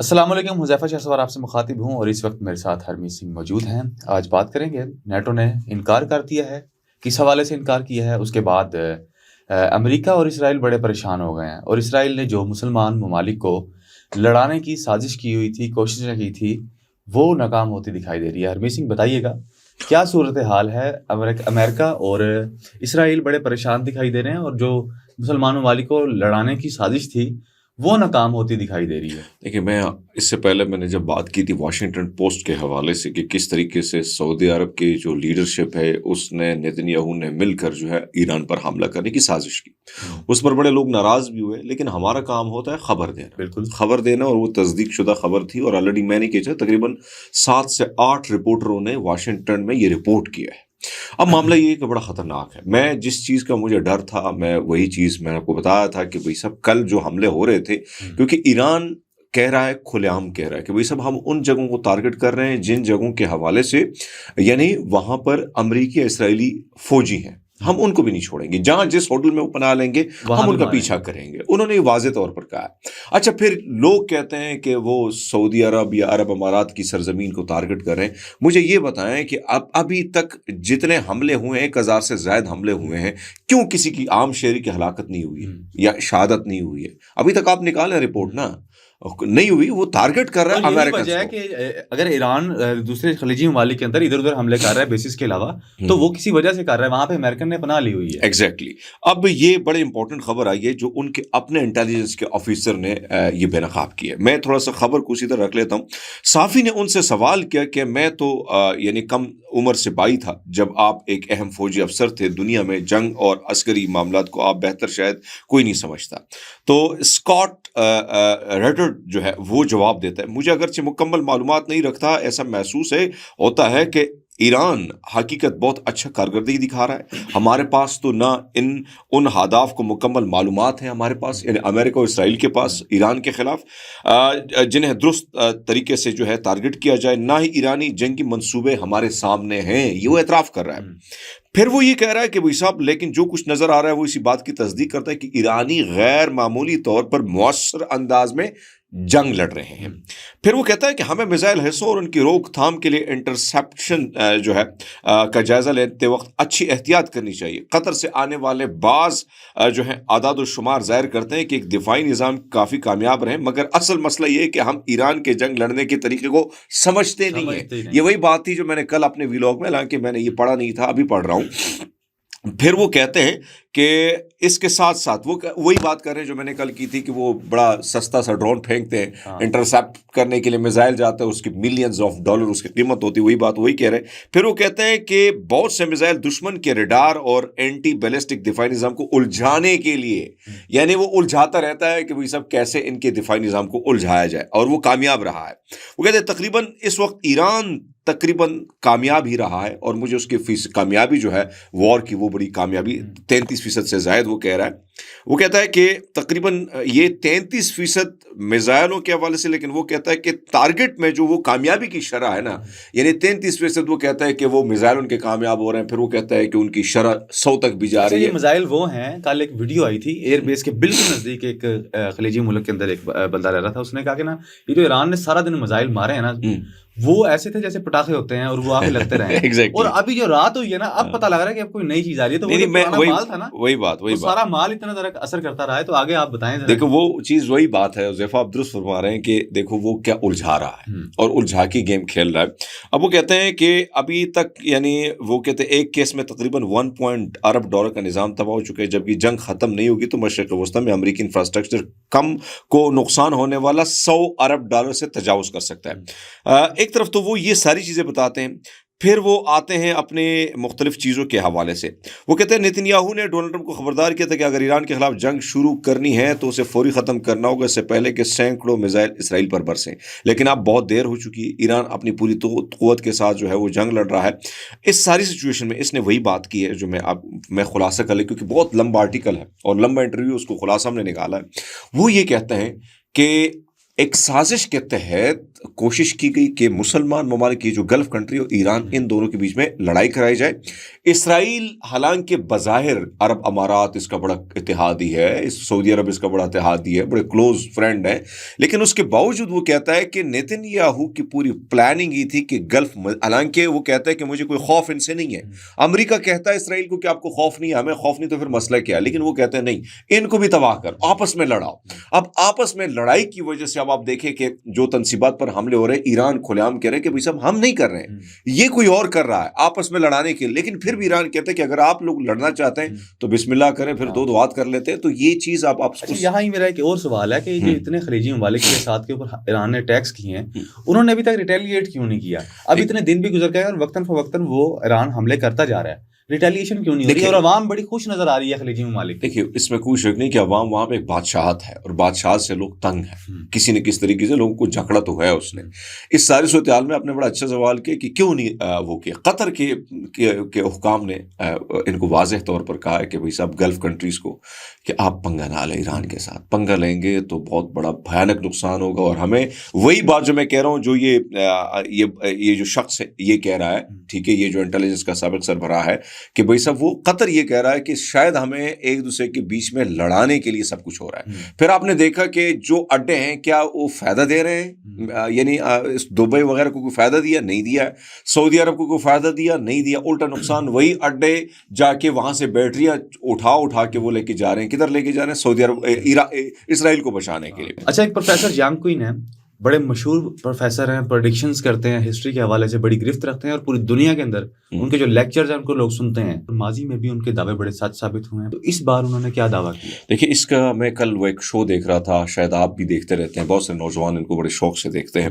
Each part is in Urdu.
السلام علیکم، حذیفہ شاہ سوار آپ سے مخاطب ہوں اور اس وقت میرے ساتھ ہرمیت سنگھ موجود ہیں۔ آج بات کریں گے، نیٹو نے انکار کر دیا ہے، کس حوالے سے انکار کیا ہے۔ اس کے بعد امریکہ اور اسرائیل بڑے پریشان ہو گئے ہیں، اور اسرائیل نے جو مسلمان ممالک کو لڑانے کی سازش کی ہوئی تھی، کوششیں کی تھی، وہ ناکام ہوتی دکھائی دے رہی ہے۔ ہرمیت سنگھ بتائیے گا کیا صورتحال ہے؟ امریکہ اور اسرائیل بڑے پریشان دکھائی دے رہے ہیں، اور جو مسلمان ممالک کو لڑانے کی سازش تھی وہ ناکام ہوتی دکھائی دے رہی ہے۔ دیکھیں، میں اس سے پہلے میں نے جب بات کی تھی واشنگٹن پوسٹ کے حوالے سے کہ کس طریقے سے سعودی عرب کی جو لیڈرشپ ہے اس نے نیتن نے مل کر جو ہے ایران پر حملہ کرنے کی سازش کی، اس پر بڑے لوگ ناراض بھی ہوئے، لیکن ہمارا کام ہوتا ہے خبر دینا، بالکل خبر دینا، اور وہ تصدیق شدہ خبر تھی، اور آلریڈی میں نے کہا تقریباً 7 سے 8 رپورٹروں نے واشنگٹن میں یہ رپورٹ کیا ہے۔ اب معاملہ یہ کہ بڑا خطرناک ہے۔ میں جس چیز کا مجھے ڈر تھا، میں وہی چیز میں نے آپ کو بتایا تھا کہ بھئی سب کل جو حملے ہو رہے تھے، کیونکہ ایران کہہ رہا ہے، کھلے عام کہہ رہا ہے کہ بھئی سب ہم ان جگہوں کو ٹارگٹ کر رہے ہیں جن جگہوں کے حوالے سے یعنی وہاں پر امریکی اسرائیلی فوجی ہیں، ہم ان کو بھی نہیں چھوڑیں گے، جہاں جس ہوٹل میں وہ پناہ لیں گے ہم ان کا پیچھا کریں گے۔ انہوں نے واضح طور پر کہا ہے۔ اچھا، پھر لوگ کہتے ہیں کہ وہ سعودی عرب یا عرب امارات کی سرزمین کو ٹارگٹ کر رہے ہیں۔ مجھے یہ بتائیں کہ ابھی تک جتنے حملے ہوئے ہیں، 1000 سے زائد حملے ہوئے ہیں، کیوں کسی کی عام شہری کی ہلاکت نہیں ہوئی ہے یا شہادت نہیں ہوئی ہے؟ ابھی تک آپ نکالیں رپورٹ نا، نہیں ہوئی۔ وہ ٹارگٹ کر رہا ہے یہی وجہ ہے کہ اگر ایران دوسرے خلیجی ممالک کے اندر ادھر ادھر حملے کر رہا ہے بیسس کے علاوہ، تو وہ کسی وجہ سے کر رہا ہے، وہاں پہ امریکن نے پناہ لی ہوئی ہے۔ ایگزیکٹلی۔ اب یہ بڑے امپورٹنٹ خبر آئی ہے جو ان کے اپنے انٹیلیجنس کے آفیسر نے یہ بے نقاب کی ہے۔ میں تھوڑا سا خبر کو اسی طرح رکھ لیتا ہوں۔ صحافی نے ان سے سوال کیا کہ میں تو یعنی کم عمر سے بائی تھا جب آپ ایک اہم فوجی افسر تھے، دنیا میں جنگ اور عسکری معاملات کو آپ بہتر شاید کوئی نہیں سمجھتا۔ تو اسکاٹ ریڈرڈ جو ہے وہ جواب دیتا ہے، مجھے اگرچہ مکمل معلومات نہیں رکھتا، ایسا محسوس ہوتا ہے کہ ایران حقیقت بہت اچھا کارکردگی دکھا رہا ہے۔ ہمارے پاس تو نہ ان اہداف کو مکمل معلومات ہیں ہمارے پاس، یعنی امریکہ اور اسرائیل کے پاس ایران کے خلاف جنہیں درست طریقے سے جو ہے ٹارگٹ کیا جائے، نہ ہی ایرانی جنگی منصوبے ہمارے سامنے ہیں، یہ وہ اعتراف کر رہا ہے۔ پھر وہ یہ کہہ رہا ہے کہ بھائی صاحب، لیکن جو کچھ نظر آ رہا ہے وہ اسی بات کی تصدیق کرتا ہے کہ ایرانی غیر معمولی طور پر مؤثر انداز میں جنگ لڑ رہے ہیں۔ پھر وہ کہتا ہے کہ ہمیں میزائل حصوں اور ان کی روک تھام کے لیے انٹرسیپشن جو ہے کا جائزہ لیتے وقت اچھی احتیاط کرنی چاہیے۔ قطر سے آنے والے بعض جو ہے اعداد و شمار ظاہر کرتے ہیں کہ ایک دفاعی نظام کافی کامیاب رہے، مگر اصل مسئلہ یہ ہے کہ ہم ایران کے جنگ لڑنے کے طریقے کو سمجھتے نہیں ہیں۔ یہ وہی بات تھی جو میں نے کل اپنے ویلاگ میں، حالانکہ میں نے یہ پڑھا نہیں تھا، ابھی پڑھ رہا ہوں۔ پھر وہ کہتے ہیں کہ اس کے ساتھ ساتھ وہ وہی بات کر رہے ہیں جو میں نے کل کی تھی کہ وہ بڑا سستا سا ڈرون پھینکتے ہیں، انٹرسیپٹ کرنے کے لیے میزائل جاتا ہے، اس کی ملینز آف ڈالر اس کی قیمت ہوتی ہے، وہی بات وہی کہہ رہے ہیں۔ پھر وہ کہتے ہیں کہ بہت سے میزائل دشمن کے ریڈار اور اینٹی بیلسٹک دفاعی نظام کو الجھانے کے لیے، یعنی وہ الجھاتا رہتا ہے کہ وہ سب کیسے ان کے دفاعی نظام کو الجھایا جائے، اور وہ کامیاب رہا ہے۔ وہ کہتے ہیں تقریباً اس وقت ایران تقریباً کامیاب ہی رہا ہے، اور مجھے اس کی کامیابی جو ہے وار کی، وہ بڑی کامیابی 33% سے زائد وہ کہہ رہا ہے۔ وہ کہتا ہے کہ تقریباً یہ 33% میزائلوں کے حوالے سے، لیکن وہ کہتا ہے کہ ٹارگٹ میں جو وہ کامیابی کی شرح ہے نا، یعنی 33% وہ کہتا ہے کہ وہ میزائل ان کے کامیاب ہو رہے ہیں۔ پھر وہ کہتا ہے کہ ان کی شرح 100 تک بھی جا رہی ہے۔ یہ میزائل وہ ہیں، کل ایک ویڈیو آئی تھی ایئر بیس کے بالکل نزدیک، ایک خلیجی ملک کے اندر ایک بندہ رہ رہا تھا، اس نے کہا کہ نا یہ جو ایران نے سارا دن میزائل مارے ہیں نا، وہ ایسے تھے جیسے پٹاخے ہوتے ہیں، اور وہ آگے لگتے رہے ہیں۔ اور ابھی جو رات ہوئی ہے نا، اب پتہ لگ رہا ہے کہ اب کوئی نئی چیز آ رہی ہے، تو وہ جو پرانا مال تھا نا، وہی بات سارا مال اتنا زیادہ اثر کرتا رہا ہے۔ تو آگے آپ بتائیں۔ دیکھو وہ چیز وہی بات ہے، حذیفہ آپ درست فرما رہے ہیں کہ دیکھو وہ کیا الجھا رہا ہے اور الجھا کی گیم کھیل رہا ہے۔ اب وہ کہتے ہیں کہ ابھی تک، یعنی وہ کہتے ہیں ایک کیس میں تقریباً 1 ارب ڈالر کا نظام تباہ ہو چکا ہے، جبکہ جنگ ختم نہیں ہوگی تو مشرق وسطیٰ میں امریکی انفراسٹرکچر کم کو نقصان ہونے والا 100 ارب ڈالر سے تجاوز کر سکتا ہے۔ ایک طرف تو وہ یہ ساری چیزیں بتاتے ہیں، پھر وہ آتے ہیں اپنے مختلف چیزوں کے حوالے سے۔ وہ کہتے ہیں نیتن یاہو نے ڈونلڈ ٹرمپ کو خبردار کیا تھا کہ اگر ایران کے خلاف جنگ شروع کرنی ہے تو اسے فوری ختم کرنا ہوگا، اس سے پہلے کہ سینکڑوں میزائل اسرائیل پر برسیں۔ لیکن اب بہت دیر ہو چکی ہے، ایران اپنی پوری قوت کے ساتھ جو ہے وہ جنگ لڑ رہا ہے۔ اس ساری سچویشن میں اس نے وہی بات کی ہے جو میں خلاصہ کر لیں، کیونکہ بہت لمبا آرٹیکل ہے اور لمبا انٹرویو، اس کو خلاصہ ہم نے نکالا ہے۔ وہ یہ کہتے ہیں کہ ایک سازش کے تحت کوشش کی گئی کہ مسلمان ممالک کی جو گلف کنٹری اور ایران ان دونوں کے بیچ میں لڑائی کرائی جائے. اسرائیل حالانکہ بظاہر عرب امارات اس کا بڑا اتحادی ہے, سعودی عرب اس کا بڑا اتحادی ہے, بڑے کلوز فرینڈ ہیں, لیکن اس کے باوجود وہ کہتا ہے کہ نیتن یاہو کی پوری پلاننگ یہ تھی کہ گلف, حالانکہ وہ کہتا ہے کہ مجھے کوئی خوف ان سے نہیں ہے. امریکہ کہتا ہے اسرائیل کو کہ آپ کو خوف نہیں ہے, ہمیں خوف نہیں, تو پھر مسئلہ کیا ہے؟ لیکن وہ کہتے ہیں نہیں, ان کو بھی تباہ کر, آپس میں لڑاؤ. اب آپس میں لڑائی کی وجہ سے اب آپ دیکھیں کہ جو تنصیبات پر حملے ہو رہے ہیں, ایران کھلے عام کہہ رہے ہیں کہ بھائی صاحب ہم نہیں کر رہے ہیں, یہ کوئی اور کر رہا ہے آپس میں لڑانے کے. لیکن پھر بھی ایران کہتا ہے کہ اگر آپ لوگ لڑنا چاہتے ہیں تو بسم اللہ کریں, پھر دو دعات کر لیتے ہیں. تو یہ چیز آپ یہاں ہی میرا ایک اور سوال ہے کہ جو اتنے خلیجی ممالک کے ساتھ کے اوپر ایران نے ٹیکس کیے ہیں, انہوں نے ابھی تک ریٹیلیٹ کیوں نہیں کیا؟ اب اتنے دن بھی گزر گئے اور وقتاً فوقتاً وہ ایران حملے کرتا جا رہا ہے, ریٹیلیشن کیوں نہیں ہو رہی؟ اور عوام بڑی خوش نظر آ رہی ہے خلیجی ممالک. دیکھیے اس میں کوئی شک نہیں کہ عوام وہاں پہ ایک بادشاہت ہے, اور بادشاہت سے لوگ تنگ ہیں, کسی نہ کس طریقے سے لوگوں کو جھگڑا تو ہے. اس نے اس ساری صورتحال میں آپ نے بڑا اچھا سوال کیا کہ کیوں نہیں وہ کیا. قطر کے حکام نے ان کو واضح طور پر کہا ہے کہ بھائی صاحب گلف کنٹریز کو کہ آپ پنگا نہ لیں ایران کے ساتھ, پنگا لیں گے تو بہت بڑا بھیانک نقصان ہوگا. اور ہمیں وہی بات جو میں کہہ رہا ہوں, جو یہ جو شخص ہے یہ کہہ رہا ہے, ٹھیک ہے, یہ جو انٹیلیجنس کا سابق سربراہ ہے, کہ بھائی صاحب وہ قطر یہ کہہ رہا ہے کہ شاید ہمیں ایک دوسرے کے بیچ میں لڑانے کے لیے سب کچھ ہو رہا ہے. پھر آپ نے دیکھا کہ جو اڈے ہیں کیا وہ فائدہ دے رہے ہیں؟ یعنی دبئی وغیرہ کو کوئی فائدہ دیا نہیں دیا ہے, سعودی عرب کو کوئی فائدہ دیا نہیں دیا, الٹا نقصان. وہی اڈے جا کے وہاں سے بیٹریاں اٹھا کے وہ لے کے جا رہے ہیں, کدھر لے کے جا رہے ہیں؟ سعودی عرب, اسرائیل کو بچانے کے لیے. اچھا, ایک پروفیسر جانگ کوئن ہے, بڑے مشہور پروفیسر ہیں, پریڈکشنز کرتے ہیں, ہسٹری کے حوالے سے بڑی گرفت رکھتے ہیں, اور پوری دنیا کے اندر ان کے جو لیکچرز ہیں ان کو لوگ سنتے ہیں. ماضی میں بھی ان کے دعوے بڑے سچ ثابت ہوئے ہیں, تو اس بار انہوں نے کیا دعویٰ کیا؟ دیکھیے اس کا میں کل وہ ایک شو دیکھ رہا تھا, شاید آپ بھی دیکھتے رہتے ہیں, بہت سے نوجوان ان کو بڑے شوق سے دیکھتے ہیں.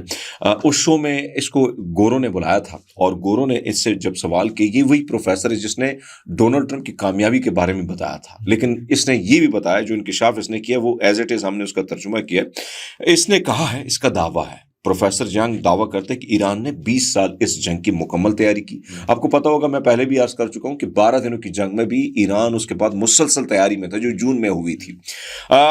اس شو میں اس کو گورو نے بلایا تھا, اور گورو نے اس سے جب سوال کیا, یہ وہی پروفیسر ہے جس نے ڈونلڈ ٹرمپ کی کامیابی کے بارے میں بتایا تھا, لیکن اس نے یہ بھی بتایا, جو انکشاف اس نے کیا وہ ایز اٹ از ہم نے اس کا ترجمہ کیا. اس نے کہا ہے, اس کا دعویٰ ہے, پروفیسر جنگ دعویٰ کرتے ہیں کہ ایران نے 20 سال اس جنگ کی مکمل تیاری کی. آپ کو پتا ہوگا, میں پہلے بھی عرض کر چکا ہوں کہ 12 دنوں کی جنگ میں بھی ایران اس کے بعد مسلسل تیاری میں تھا, جو جون میں ہوئی تھی.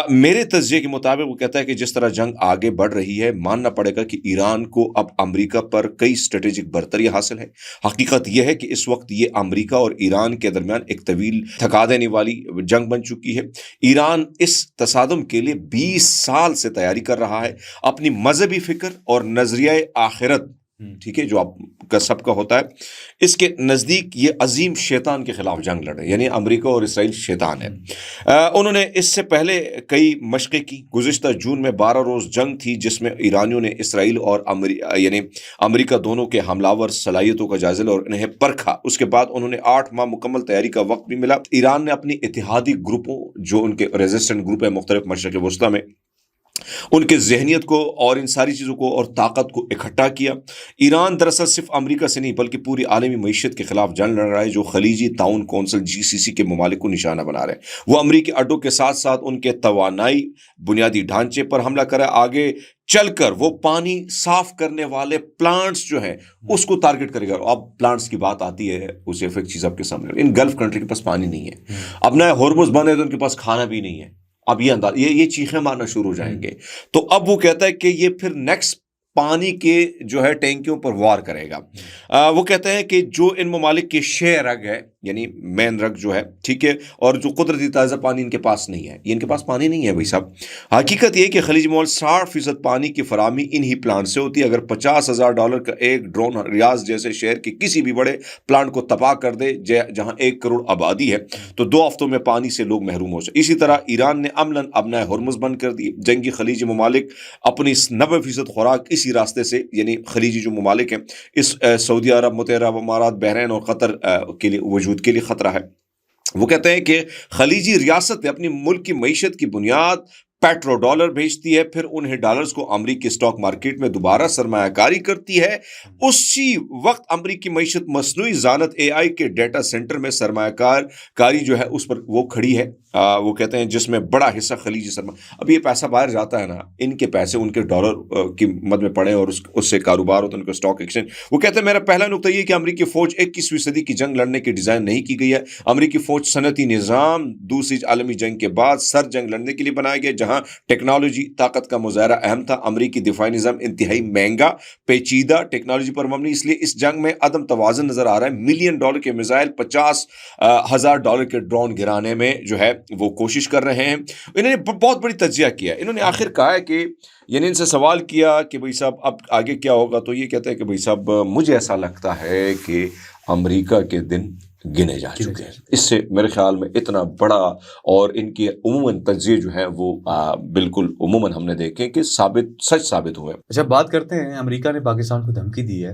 میرے تجزیے کے مطابق وہ کہتا ہے کہ جس طرح جنگ آگے بڑھ رہی ہے, ماننا پڑے گا کہ ایران کو اب امریکہ پر کئی اسٹریٹجک برتری حاصل ہے. حقیقت یہ ہے کہ اس وقت یہ امریکہ اور ایران کے درمیان ایک طویل تھکا دینے والی جنگ بن چکی ہے. ایران اس تصادم کے لیے 20 سال سے تیاری کر رہا ہے. اپنی مذہبی فکر اور نظریہ آخرت, ٹھیک ہے, جو آپ کا سب کا ہوتا ہے, اس کے نزدیک یہ عظیم شیطان کے خلاف جنگ لڑ رہے ہیں, یعنی امریکہ اور اسرائیل شیطان ہے. انہوں نے اس سے پہلے کئی مشقیں کی. گزشتہ جون میں 12 روز جنگ تھی, جس میں ایرانیوں نے اسرائیل اور یعنی امریکہ دونوں کے حملہ صلاحیتوں کا جائزہ لیا اور انہیں پرکھا. اس کے بعد انہوں نے 8 ماہ مکمل تیاری کا وقت بھی ملا. ایران نے اپنی اتحادی گروپوں, جو ان کے ریزسٹنٹ گروپ ہیں مختلف مشرق وسطیٰ میں, ان کے ذہنیت کو اور ان ساری چیزوں کو اور طاقت کو اکٹھا کیا. ایران دراصل صرف امریکہ سے نہیں بلکہ پوری عالمی معیشت کے خلاف جنگ لڑ رہا ہے, جو خلیجی تعاون کونسل GCC کے ممالک کو نشانہ بنا رہے ہیں. وہ امریکی اڈوں کے ساتھ ساتھ ان کے توانائی بنیادی ڈھانچے پر حملہ کرے. آگے چل کر وہ پانی صاف کرنے والے پلانٹس جو ہیں اس کو ٹارگٹ کرے گا. اب پلانٹس کی بات آتی ہے, اسے ایک چیز آپ کے سامنے, ان گلف کنٹری کے پاس پانی نہیں ہے. اب نہ ہورمز بند ہے تو ان کے پاس کھانا بھی نہیں ہے. اب یہ چیخیں مارنا شروع ہو جائیں گے. تو اب وہ کہتا ہے کہ یہ پھر نیکسٹ پانی کے جو ہے ٹینکیوں پر وار کرے گا. وہ کہتے ہیں کہ جو ان ممالک کے شے رگ ہے, یعنی مین رگ جو ہے, ٹھیک ہے, اور جو قدرتی تازہ پانی ان کے پاس نہیں ہے, یہ ان کے پاس پانی نہیں ہے بھائی صاحب. حقیقت یہ کہ خلیج ممالک 60% پانی کی فراہمی انہی پلانٹ سے ہوتی ہے. اگر $50,000 کا ایک ڈرون ریاض جیسے شہر کے کسی بھی بڑے پلانٹ کو تباہ کر دے جہاں 1 کروڑ آبادی ہے, تو 2 ہفتوں میں پانی سے لوگ محروم ہو سکتے. اسی طرح ایران نے عملاً ابنائے ہرمز بند کر دیے. جنگی خلیجی ممالک اپنی 90% خوراک اسی راستے سے, یعنی خلیجی جو ممالک ہیں, اس سعودی عرب, متحدہ عرب امارات, بحرین اور قطر کے لیے وجود کے لیے خطرہ ہے. وہ کہتے ہیں کہ خلیجی ریاست اپنی ملک کی معیشت کی بنیاد پیٹرو ڈالر بھیجتی ہے, پھر انہیں ڈالرز کو امریکی اسٹاک مارکیٹ میں دوبارہ سرمایہ کاری کرتی ہے. اسی وقت امریکی معیشت مصنوعی ذہانت AI کے ڈیٹا سینٹر میں سرمایہ کاری جو ہے اس پر وہ کھڑی ہے. وہ کہتے ہیں جس میں بڑا حصہ خلیجی سرمایہ. اب یہ پیسہ باہر جاتا ہے نا, ان کے پیسے ان کے ڈالر کی مد میں پڑے اور اس سے کاروبار ہوتا ہے ان کا اسٹاک ایکسچینج. وہ کہتے ہیں میرا پہلا نقطہ یہ کہ امریکی فوج 21ویں صدی کی جنگ لڑنے کی ڈیزائن نہیں کی گئی ہے. امریکی فوج صنعتی نظام دوسری عالمی جنگ کے بعد سر جنگ لڑنے کے لیے بنایا گیا, جہاں ٹیکنالوجی طاقت کا مظاہرہ اہم تھا. امریکی دفاعی نظام انتہائی مہنگا, پیچیدہ, ٹیکنالوجی پر مبنی, اس لیے اس جنگ میں عدم توازن نظر آ رہا ہے. $1 ملین کے میزائل, $50,000 کے ڈرون گرانے میں جو ہے وہ کوشش کر رہے ہیں. انہوں نے بہت بڑی تجزیہ کیا. انہوں نے آخر کہا ہے کہ یعنی ان سے سوال کیا کہ بھائی صاحب اب آگے کیا ہوگا, تو یہ کہتے ہیں کہ بھائی صاحب مجھے ایسا لگتا ہے کہ امریکہ کے دن گنے جا چکے ہیں. اس سے میرے خیال میں اتنا بڑا, اور ان کی عموماً تجزیے جو ہیں وہ بالکل عموماً ہم نے دیکھے کہ سچ ثابت ہوئے. اچھا, بات کرتے ہیں امریکہ نے پاکستان کو دھمکی دی ہے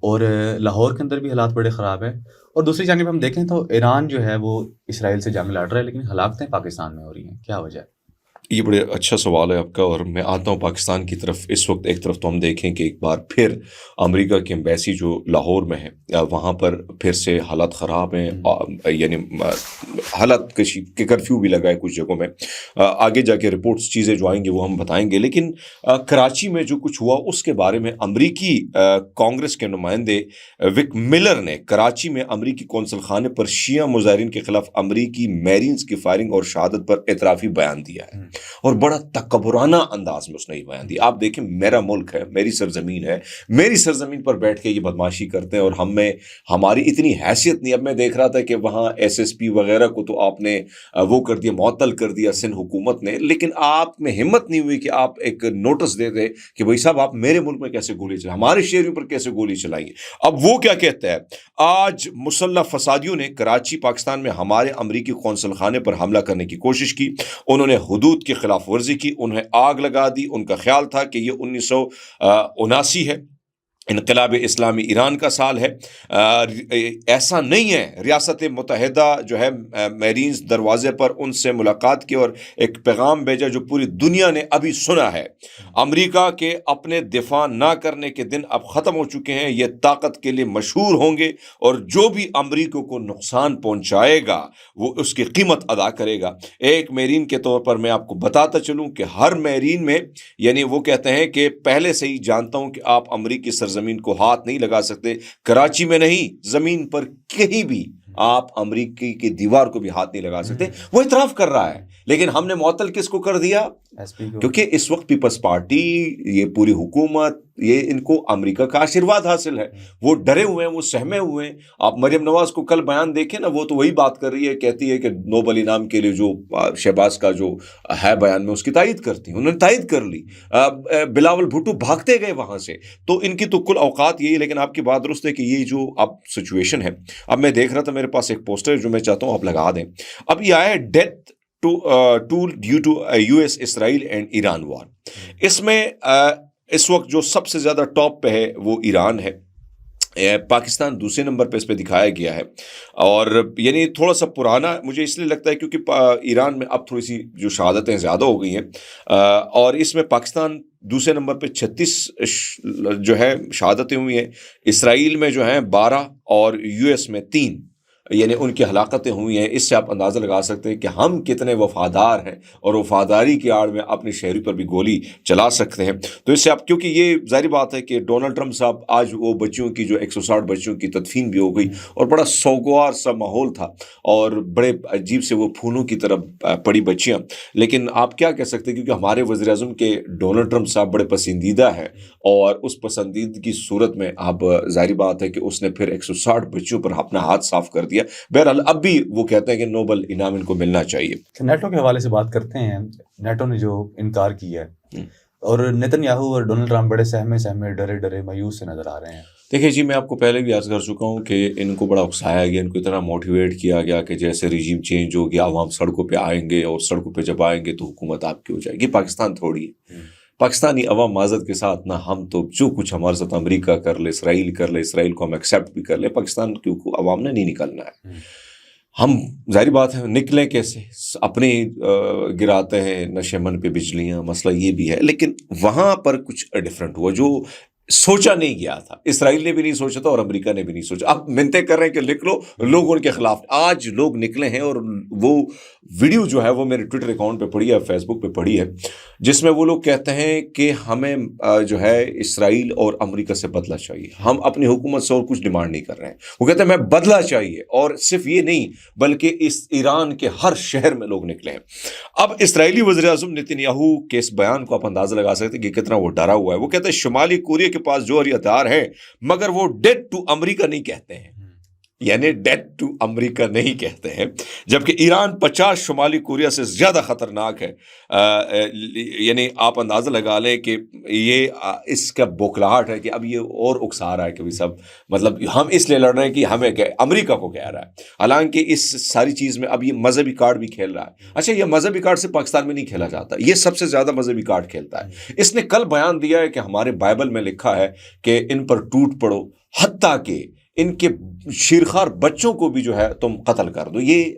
اور لاہور کے اندر بھی حالات بڑے خراب ہیں, اور دوسری جانب ہم دیکھیں تو ایران جو ہے وہ اسرائیل سے جنگ لڑ رہا ہے, لیکن ہلاکتیں پاکستان میں ہو رہی ہیں. کیا وجہ ہے؟ یہ بڑے اچھا سوال ہے آپ کا, اور میں آتا ہوں پاکستان کی طرف. اس وقت ایک طرف تو ہم دیکھیں کہ ایک بار پھر امریکہ کی ایمبیسی جو لاہور میں ہے وہاں پر پھر سے حالات خراب ہیں, یعنی حالات کہ کرفیو بھی لگا ہے کچھ جگہوں میں. آگے جا کے رپورٹس چیزیں جو آئیں گے وہ ہم بتائیں گے. لیکن کراچی میں جو کچھ ہوا اس کے بارے میں امریکی کانگریس کے نمائندے وک ملر نے کراچی میں امریکی قونصل خانے پر شیعہ مظاہرین کے خلاف امریکی میرینز کی فائرنگ اور شہادت پر اعترافی بیان دیا ہے, اور بڑا تکبرانہ انداز میں اس نے یہ بیان دیا. آپ دیکھیں, میرا ملک ہے, میری سرزمین ہے, میری سرزمین پر بیٹھ کے یہ بدماشی کرتے ہیں, اور ہماری اتنی حیثیت نہیں. اب میں دیکھ رہا تھا کہ وہاں SSP وغیرہ کو تو آپ نے وہ کر دیا, معطل کر دیا سندھ حکومت نے, لیکن آپ میں ہمت نہیں ہوئی کہ آپ ایک نوٹس دے دے کہ بھائی صاحب آپ میرے ملک میں کیسے گولی چلائیں, ہمارے شہریوں پر کیسے گولی چلائیں. اب وہ کیا کہتا ہے, آج مسلح فسادیوں نے کراچی پاکستان میں ہمارے امریکی قونصل خانے پر حملہ کرنے کی کوشش کی. انہوں نے حدود کی خلاف ورزی کی, انہیں آگ لگا دی. ان کا خیال تھا کہ یہ 1979 ہے, انقلاب اسلامی ایران کا سال ہے. ایسا نہیں ہے. ریاست متحدہ جو ہے میرینز دروازے پر ان سے ملاقات کی اور ایک پیغام بھیجا جو پوری دنیا نے ابھی سنا ہے. امریکہ کے اپنے دفاع نہ کرنے کے دن اب ختم ہو چکے ہیں. یہ طاقت کے لیے مشہور ہوں گے, اور جو بھی امریکہ کو نقصان پہنچائے گا وہ اس کی قیمت ادا کرے گا. ایک میرین کے طور پر میں آپ کو بتاتا چلوں کہ ہر میرین میں, یعنی وہ کہتے ہیں کہ پہلے سے ہی جانتا ہوں کہ آپ امریکی زمین کو ہاتھ نہیں لگا سکتے. کراچی میں نہیں, زمین پر کہیں بھی آپ امریکی کی دیوار کو بھی ہاتھ نہیں لگا سکتے. وہ اعتراف کر رہا ہے, لیکن ہم نے معطل کس کو کر دیا؟ کیونکہ اس وقت پیپلز پارٹی, یہ پوری حکومت, یہ ان کو امریکہ کا آشیرواد حاصل ہے. وہ ڈرے ہوئے ہیں, وہ سہمے ہوئے ہیں. آپ مریم نواز کو کل بیان دیکھیں نا, وہ تو وہی بات کر رہی ہے, کہتی ہے کہ نوبل انعام کے لیے جو شہباز کا جو ہے بیان میں اس کی تائید کرتی ہیں. انہوں نے تائید کر لی. بلاول بھٹو بھاگتے گئے وہاں سے. تو ان کی تو کل اوقات یہی. لیکن آپ کی بات درست ہے کہ یہ جو اب سچویشن ہے, اب میں دیکھ رہا تھا میرے پاس ایک پوسٹر جو میں چاہتا ہوں آپ لگا دیں. اب یہ آیا ہے death due to US Israel and Iran war. اس میں اس وقت جو سب سے زیادہ ٹاپ پہ ہے وہ ایران ہے. پاکستان دوسرے نمبر پہ اس پہ دکھایا گیا ہے, اور یعنی تھوڑا سا پرانا مجھے اس لیے لگتا ہے کیونکہ ایران میں اب تھوڑی سی جو شہادتیں زیادہ ہو گئی ہیں, اور اس میں پاکستان دوسرے نمبر پہ 36 جو ہے شہادتیں ہوئی ہیں. اسرائیل میں جو ہیں 12 اور US میں 3, یعنی ان کی ہلاکتیں ہوئی ہیں. اس سے آپ اندازہ لگا سکتے ہیں کہ ہم کتنے وفادار ہیں, اور وفاداری کی آڑ میں اپنے شہری پر بھی گولی چلا سکتے ہیں. تو اس سے آپ, کیونکہ یہ ظاہری بات ہے کہ ڈونلڈ ٹرمپ صاحب آج وہ بچیوں کی جو 160 بچیوں کی تدفین بھی ہو گئی, اور بڑا سوگوار سا ماحول تھا, اور بڑے عجیب سے وہ پھولوں کی طرف پڑی بچیاں. لیکن آپ کیا کہہ سکتے ہیں, کیونکہ ہمارے وزیر اعظم کے ڈونلڈ ٹرمپ صاحب بڑے پسندیدہ ہیں, اور اس پسندیدگی کی صورت میں اب ظاہری بات ہے کہ اس نے پھر 160 بچیوں پر اپنا ہاتھ صاف کر دیا. بہرحال اب بھی وہ کہتے ہیں کہ نوبل انعام ان کو ملنا چاہیے. نیٹو کے حوالے سے بات کرتے ہیں. نیٹو نے جو انکار کیا ہے, اور نیتن یاہو اور ڈونلڈ ٹرمپ بڑے سہمے ڈرے مایوس سے نظر آ رہے ہیں. دیکھیں جی, میں آپ کو پہلے بھی عرض کر چکا ہوں کہ ان کو بڑا اکسایا گیا, ان کو اتنا موٹیویٹ کیا گیا کہ جیسے رجیم چینج ہو گیا عوام سڑکوں پہ آئیں گے, اور سڑکوں پہ جب آئیں گے تو حکومت آپ کی ہو جائے گی. پاکستان تھوڑی ہے. پاکستانی عوام معذرت کے ساتھ نہ, ہم تو جو کچھ ہمارے ساتھ امریکہ کر لے, اسرائیل کر لے, اسرائیل کو ہم ایکسیپٹ بھی کر لیں, پاکستان کی عوام نے نہیں نکلنا ہے. ہم ظاہری بات ہے نکلیں کیسے, اپنے گراتے ہیں نشے من پہ بجلیاں, مسئلہ یہ بھی ہے. لیکن وہاں پر کچھ ڈفرینٹ ہوا. جو سوچا نہیں گیا تھا، اسرائیل نے بھی نہیں سوچا تھا اور امریکہ نے بھی نہیں سوچا. اب منتیں کر رہے ہیں کہ لکھ لو، لوگ ان کے خلاف. آج لوگ نکلے ہیں اور وہ ویڈیو جو ہے وہ میرے ٹویٹر اکاؤنٹ پہ پڑھی ہے، فیس بک پہ پڑھی ہے، جس میں وہ لوگ کہتے ہیں کہ ہمیں جو ہے اسرائیل اور امریکہ سے بدلہ چاہیے، ہم اپنی حکومت سے اور کچھ ڈیمانڈ نہیں کر رہے ہیں. وہ کہتے ہیں ہمیں بدلہ چاہیے، اور صرف یہ نہیں بلکہ اس ایران کے ہر شہر میں لوگ نکلے ہیں. اب اسرائیلی وزیر اعظم نیتن یاہو کے اس بیان کو آپ اندازہ لگا سکتے ہیں کہ کتنا وہ ڈرا ہوا ہے. وہ کہتے ہیں شمالی کوریا کے پاس جوہری ہتھیار ہے مگر وہ ڈیڈ ٹو امریکہ نہیں کہتے ہیں، یعنی ڈیڈ ٹو امریکہ نہیں کہتے ہیں، جبکہ ایران 50 شمالی کوریا سے زیادہ خطرناک ہے. یعنی آپ اندازہ لگا لیں کہ یہ اس کا بوکھلاہٹ ہے کہ اب یہ اور اکسا رہا ہے کہ سب مطلب ہم اس لیے لڑ رہے ہیں کہ ہمیں امریکہ کو کہہ رہا ہے، حالانکہ اس ساری چیز میں اب یہ مذہبی کارڈ بھی کھیل رہا ہے. اچھا، یہ مذہبی کارڈ سے پاکستان میں نہیں کھیلا جاتا، یہ سب سے زیادہ مذہبی کارڈ کھیلتا ہے. اس نے کل بیان دیا ہے کہ ہمارے بائبل میں لکھا ہے کہ ان پر ٹوٹ پڑو، حتیٰ کہ ان کے شیرخوار بچوں کو بھی جو ہے تم قتل کر دو. یہ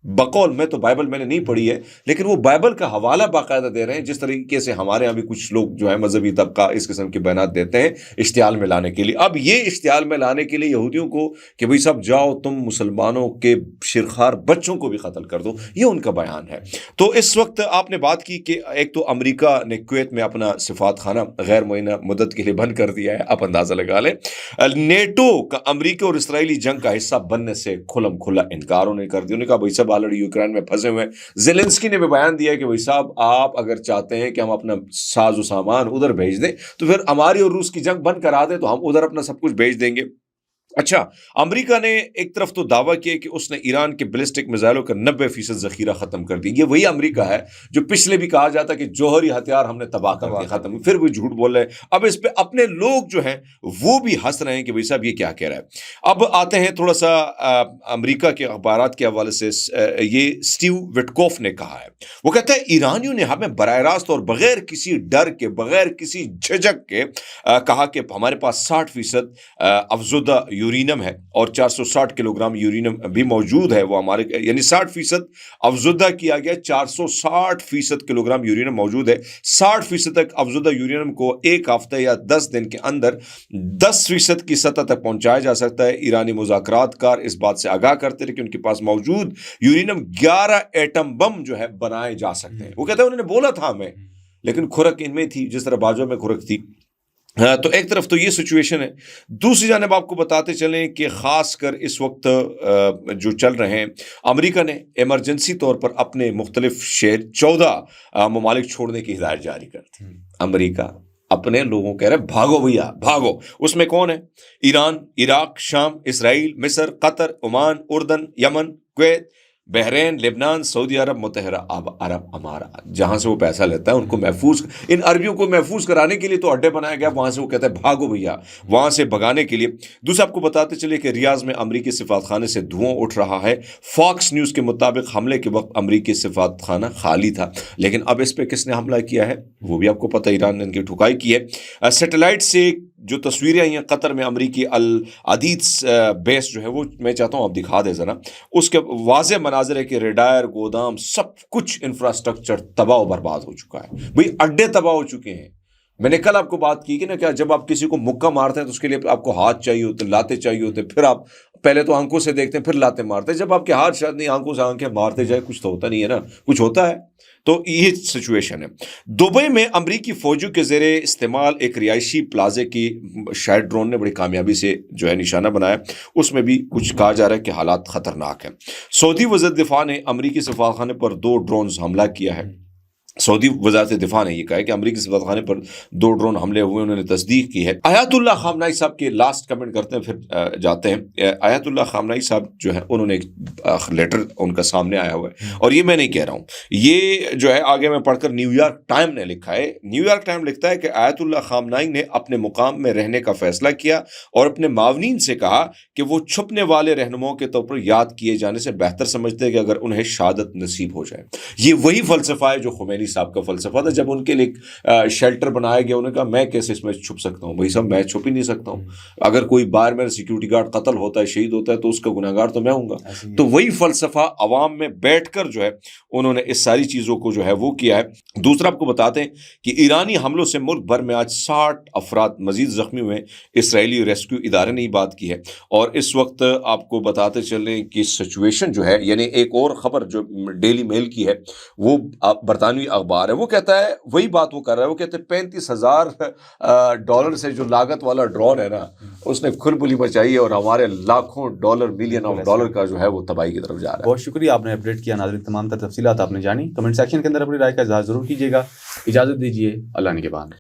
بقول میں تو بائبل میں نے نہیں پڑھی ہے، لیکن وہ بائبل کا حوالہ باقاعدہ دے رہے ہیں، جس طریقے سے ہمارے یہاں بھی کچھ لوگ جو ہے مذہبی طبقہ اس قسم کے بیانات دیتے ہیں اشتعال میں لانے کے لیے. اب یہ اشتعال میں لانے کے لیے یہودیوں کو کہ بھئی سب جاؤ تم مسلمانوں کے شیرخوار بچوں کو بھی قتل کر دو، یہ ان کا بیان ہے. تو اس وقت آپ نے بات کی کہ ایک تو امریکہ نے کویت میں اپنا سفارت خانہ غیر معینہ مدت کے لیے بند کر دیا ہے، آپ اندازہ لگا لیں. نیٹو کا امریکہ اور اسرائیلی جنگ کا حصہ بننے سے کھلم کھلا انکار انہوں نے کر دیا. انہوں نے کہا بھائی سب آلریڈی یوکرین میں پھنسے ہوئے ہیں. زیلنسکی نے بھی بیان دیا کہ بھائی صاحب آپ اگر چاہتے ہیں کہ ہم اپنا ساز و سامان ادھر بھیج دیں تو پھر ہماری اور روس کی جنگ بند کرا دیں تو ہم ادھر اپنا سب کچھ بھیج دیں گے. اچھا، امریکہ نے ایک طرف تو دعویٰ کیا کہ اس نے ایران کے بیلسٹک میزائلوں کا 90% ذخیرہ ختم کر دی. یہ وہی امریکہ ہے جو پچھلے بھی کہا جاتا کہ جوہری ہتھیار ہم نے تباہ کر دیا، ختم. پھر وہ جھوٹ بول رہے ہیں. اب اس پہ اپنے لوگ جو ہیں وہ بھی ہنس رہے ہیں کہ بھائی صاحب یہ کیا کہہ رہا ہے. اب آتے ہیں تھوڑا سا امریکہ کے اخبارات کے حوالے سے. یہ اسٹیو وٹکوف نے کہا ہے، وہ کہتا ہے ایرانیوں نے ہمیں براہ راست اور بغیر کسی ڈر کے، بغیر کسی جھجک کے کہا کہ ہمارے پاس 60% افزودہ یورینیم ہے اور 460 کلو گرام یورینیم بھی موجود ہے. وہ ہمارے یعنی 60% افزودہ کیا گیا، 460% کلو گرام یورینیم موجود ہے. 60% تک افزودہ یورینیم کو ایک ہفتے یا 10 دن کے اندر 10% کی سطح تک پہنچایا جا سکتا ہے. ایرانی مذاکرات کار اس بات سے آگاہ کرتے رہے کہ ان کے پاس موجود یورینیم 11 ایٹم بم جو ہے بنائے جا سکتے ہیں. وہ کہتے ہیں انہوں نے بولا تھا ہمیں، لیکن کھرک ان میں تھی جس طرح باجوں میں کھرک تھی. تو ایک طرف تو یہ سچویشن ہے. دوسری جانب آپ کو بتاتے چلیں کہ خاص کر اس وقت جو چل رہے ہیں، امریکہ نے ایمرجنسی طور پر اپنے مختلف شہر 14 ممالک چھوڑنے کی ہدایت جاری کر دی. امریکہ اپنے لوگوں کہہ رہے بھاگو بھیا بھاگو. اس میں کون ہے؟ ایران، عراق، شام، اسرائیل، مصر، قطر، عمان، اردن، یمن، کویت، بحرین، لبنان، سعودی عرب، متحدہ عرب امارات. جہاں سے وہ پیسہ لیتا ہے ان کو محفوظ، ان عربیوں کو محفوظ کرانے کے لیے تو اڈے بنایا گیا، وہاں سے وہ کہتا ہے بھاگو بھیا، وہاں سے بھگانے کے لیے. دوسرا آپ کو بتاتے چلے کہ ریاض میں امریکی سفارت خانے سے دھواں اٹھ رہا ہے. فاکس نیوز کے مطابق حملے کے وقت امریکی سفارت خانہ خالی تھا، لیکن اب اس پہ کس نے حملہ کیا ہے وہ بھی آپ کو پتہ، ایران نے ان کی ٹھکائی کی ہے. سیٹلائٹ سے جو تصویریں آئی ہیں قطر میں امریکی العدید بیس جو ہے وہ میں چاہتا ہوں آپ دکھا دیں ذرا. اس کے واضح مناظر ہے کہ ریڈائر، گودام، سب کچھ انفراسٹرکچر تباہ و برباد ہو چکا ہے. بھئی اڈے تباہ ہو چکے ہیں. میں نے کل آپ کو بات کی کہ نا، کیا جب آپ کسی کو مکہ مارتے ہیں تو اس کے لیے آپ کو ہاتھ چاہیے ہوتے، لاتے چاہیے ہوتے، پھر آپ پہلے تو آنکھوں سے دیکھتے ہیں پھر لاتے مارتے ہیں. جب آپ کے ہاتھ شاید نہیں، آنکھوں سے آنکھیں مارتے جائے کچھ تو ہوتا نہیں ہے نا، کچھ ہوتا ہے. تو یہ سچویشن ہے. دبئی میں امریکی فوجیوں کے زیر استعمال ایک رہائشی پلازے کی شاید ڈرون نے بڑی کامیابی سے جو ہے نشانہ بنایا. اس میں بھی کچھ کہا جا رہا ہے کہ حالات خطرناک ہیں. سعودی وزیر دفاع نے امریکی سفارتخانے پر 2 ڈرونز حملہ کیا ہے. سعودی وزارت دفاع نے یہ کہا ہے کہ امریکی سفارت خانے پر 2 ڈرون حملے ہوئے، انہوں نے تصدیق کی ہے. آیت اللہ خامنائی صاحب کے لاسٹ کمنٹ کرتے ہیں پھر جاتے ہیں. آیت اللہ خامنائی صاحب جو ہے انہوں نے ایک لیٹر ان کا سامنے آیا ہوا ہے، اور یہ میں نہیں کہہ رہا ہوں، یہ جو ہے آگے میں پڑھ کر نیو یارک ٹائم نے لکھا ہے. نیو یارک ٹائم لکھتا ہے کہ آیت اللہ خامنائی نے اپنے مقام میں رہنے کا فیصلہ کیا اور اپنے معاونین سے کہا کہ وہ چھپنے والے رہنماؤں کے طور پر یاد کیے جانے سے بہتر سمجھتے ہیں کہ اگر انہیں شہادت نصیب ہو جائے. یہ وہی فلسفہ ہے جو خمینی علی صاحب کا فلسفہ تھا جب ان کے لیے شیلٹر بنایا گیا. انہوں نے کہا میں کیسے اس میں چھپ سکتا ہوں؟ بھائی صاحب میں چھپ ہی نہیں سکتا ہوں. اگر کوئی باہر میرا سیکیورٹی گارڈ قتل ہوتا ہے, شہید ہوتا ہے, تو اس کا گناہ گار تو میں ہوں گا. تو وہی فلسفہ عوام میں بیٹھ کر جو ہے انہوں نے اس ساری چیزوں کو جو ہے وہ کیا ہے. دوسرا آپ کو بتاتے ہیں کہ ایرانی حملوں سے ملک بھر میں آج 60 افراد مزید زخمی ہوئے. اسرائیلی ریسکیو ادارے نے یہ بات کی ہے. اور اس وقت آپ کو بتاتے چلیں کہ سچویشن جو ہے, یعنی ایک اور خبر جو ڈیلی میل کی ہے, وہ برطانوی اخبار ہے, وہ کہتا ہے وہی بات وہ کر رہا ہے. وہ کہتے ہیں $35,000 سے جو لاگت والا ڈرون ہے نا, اس نے کھلبلی مچائی ہے اور ہمارے لاکھوں ڈالر ملین آف ڈالر کا جو ہے وہ تباہی کی طرف جا رہا ہے. بہت شکریہ, آپ نے اپڈیٹ کیا. ناظرین, تمام تر تفصیلات آپ نے جانی. کمنٹ سیکشن کے اندر اپنی رائے کا اظہار ضرور کیجیے گا. اجازت دیجیے, اللہ نگہبان.